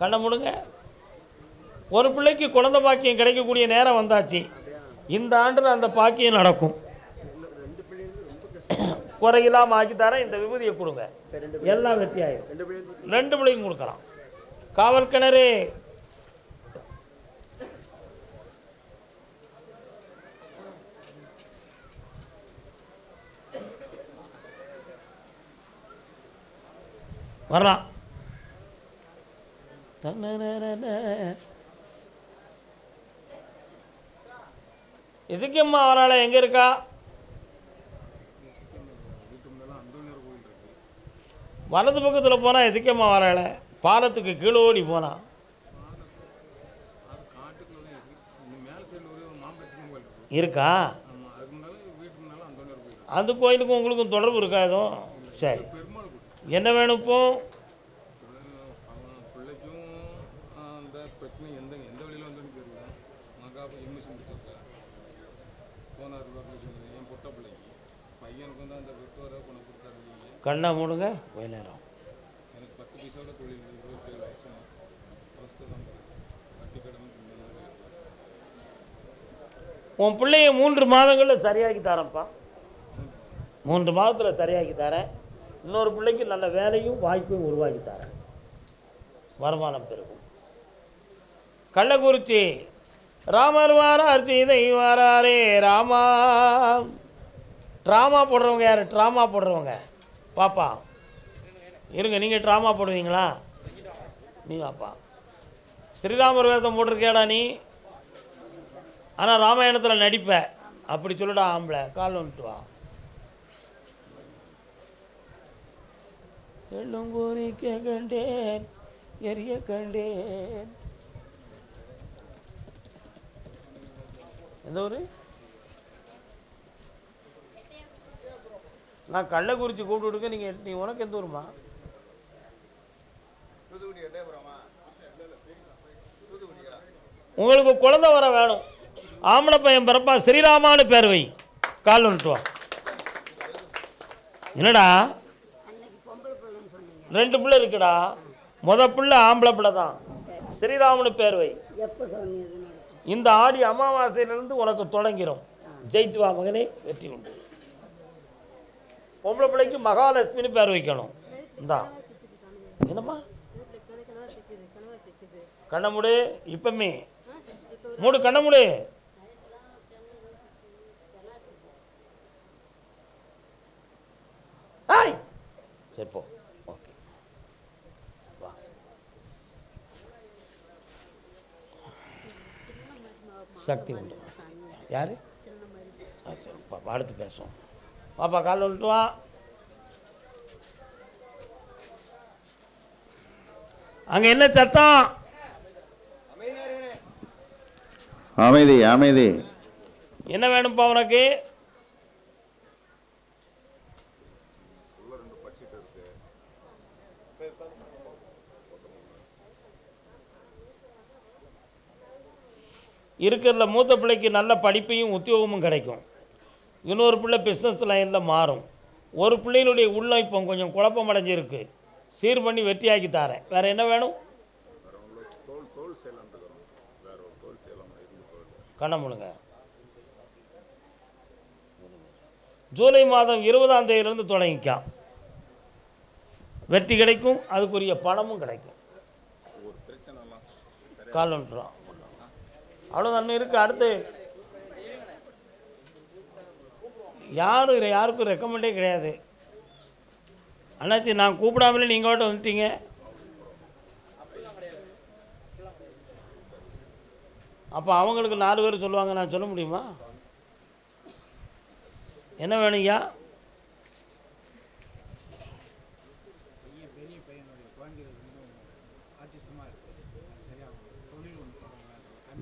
கண்ணை முடுங்க. ஒரு பிள்ளைக்கு குழந்தை பாக்கியம் கிடைக்கக்கூடிய நேரம் வந்தாச்சு. இந்த ஆண்டில் அந்த பாக்கியம் நடக்கும். குறையில்லாமல் ஆக்கித்தாரேன். இந்த விபூதியை கொடுங்க, எல்லாம் வெற்றி ஆயிடும். 2 பிள்ளைக்கும் கொடுக்கலாம். காவல் கிணறு வரலாம். இசைக்கம்மா வராள எங்கே இருக்கா? வலது பக்கத்தில் போனால் இசைக்கம்மா வராள, பாலத்துக்கு கீழே ஓடி போனா. இருக்கா? அந்த கோயிலுக்கும் உங்களுக்கும் தொடர்பு இருக்கா எதுவும்? சரி, என்ன வேணும் இப்போ? கண்ணை மூடுங்க. நேரம் உன் பிள்ளைய 3 மாதங்களில் சரியாக்கி தரேன்ப்பா. 3 மாதத்தில் சரியாக்கி தரேன். இன்னொரு பிள்ளைக்கு நல்ல வேலையும் வாய்ப்பையும் உருவாக்கி தரேன். வருமானம் பெருகும். கள்ளக்குறிச்சி ராமர் வாரார் சீதை வாராரே ராமா. ட்ராமா போடுறவங்க யார்? ட்ராமா போடுறவங்க பாப்பா இருங்க. நீங்கள் ட்ராமா போடுவீங்களா? நீ பாப்பா ஸ்ரீராமர் வேதம் போட்டிருக்கேடா நீ. ஆனால் ராமாயணத்தில் நடிப்ப. அப்படி சொல்லுடா ஆம்பளை. கால் வந்துட்டு வா. எள்ளுங்கூரிக்க கண்டேன் எரிய கண்டேன். எந்த ஊர்? நான் கள்ளக்குறிச்சி கூப்பிட்டுருக்கேன். நீ உனக்கு எந்த ஊருமா? உங்களுக்கு குழந்தை வர வேணும். ஆம்பளை பையன் பிறப்பா. ஸ்ரீராமான்னு பேர் வை. கால் வந்துட்டு வா. என்னடா 2 பிள்ளை இருக்குடா. பிள்ளை ஆம்பளை பிள்ளை தான். ஸ்ரீராமனு பேர் வை. இந்த ஆடி அமாவாசையிலிருந்து உனக்கு தொடங்கிடும். ஜெயிச்சு வா மகனே, வெற்றி உண்டு. பொம்பளை பிள்ளைக்கு மகாலட்சுமின்னு பேர் வைக்கணும். இந்தா என்னம்மா கண்ணை மூடு. இப்பமே மூடு, கண்ணை மூடு. சரி போ. ஓகே வா. சக்தி உண்டு. யாரு? சரி பாப்பா, அடுத்து பேசுவோம். பாப்பா கால் வந்துட்டு வா. அங்க என்ன சத்தம்? அமைதி அமைதி. என்ன வேணும்ப்பா உனக்கு? இருக்கிறதுல மூத்த பிள்ளைக்கு நல்ல படிப்பையும் உத்தியோகமும் கிடைக்கும். இன்னொரு பிள்ளை பிஸ்னஸ் லைனில் மாறும். ஒரு பிள்ளையினுடைய உள்ளம் இப்போ கொஞ்சம் குழப்பம் அடைஞ்சிருக்கு. சீர் பண்ணி வெற்றியாக்கி தாரேன். வேறு என்ன வேணும்? கண்ண முழுங்க. ஜூலை மாதம் 20ஆம் தேதியிலிருந்து தொடங்கிக்காம். வெற்றி கிடைக்கும். அதுக்குரிய பணமும் கிடைக்கும். கால் வந்துடும். அவ்வளோ நன்மை இருக்குது. அடுத்து யாருக்கும் ரெக்கமெண்டே கிடையாது. அண்ணாச்சி நான் கூப்பிடாமலே நீங்கள் மட்டும் வந்துட்டீங்க. அப்போ அவங்களுக்கு 4 பேர் சொல்லுவாங்க. நான் சொல்ல முடியுமா? என்ன வேணுங்கய்யா?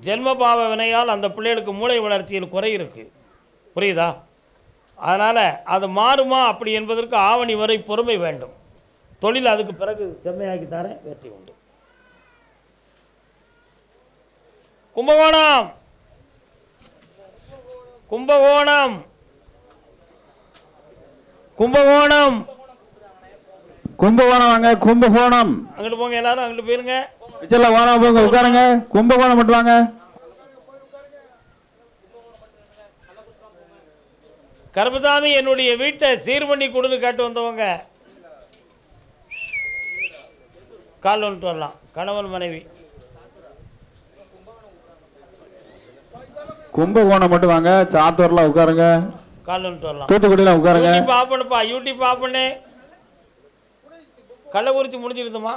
ஜென்மபாவ வினையால் அந்த பிள்ளைகளுக்கு மூளை வளர்ச்சியில் குறை இருக்குது. புரியுதா? அதனால் அது மாறுமா அப்படி என்பதற்கு ஆவணி வரை பொறுமை வேண்டும். தொழில் அதுக்கு பிறகு செம்மையாக்கி தரேன். வெற்றி உண்டு. கும்பகோணம் கும்பகோணம் கும்பகோணம் கும்பகோணம் வாங்க, கும்பகோணம். அங்கிட்டு போங்க, எல்லாரும் அங்கிட்டு போயிருங்க. பிச்சர்ல ஓரம் போங்க, உட்காருங்க. கும்பகோணம் மட்டும் வாங்க. கருப்பசாமி என்னுடைய வீட்டை சீர் பண்ணி கொடுன்னு கேட்டு வந்தவங்க கால் வந்துட்டு வரலாம். கணவன் மனைவி. கும்பகோணம் மட்டும் வாங்க. சாத்தூர்ல உட்காருங்க. கால் வந்துட்டு வரலாம். தூத்துக்குடியில உட்காருங்க. யூடியூப் ஆஃப் பண்ணுப்பா, யூடியூப் ஆஃப் பண்ணு. கள்ளக்குறிச்சி முடிஞ்சிருதுமா?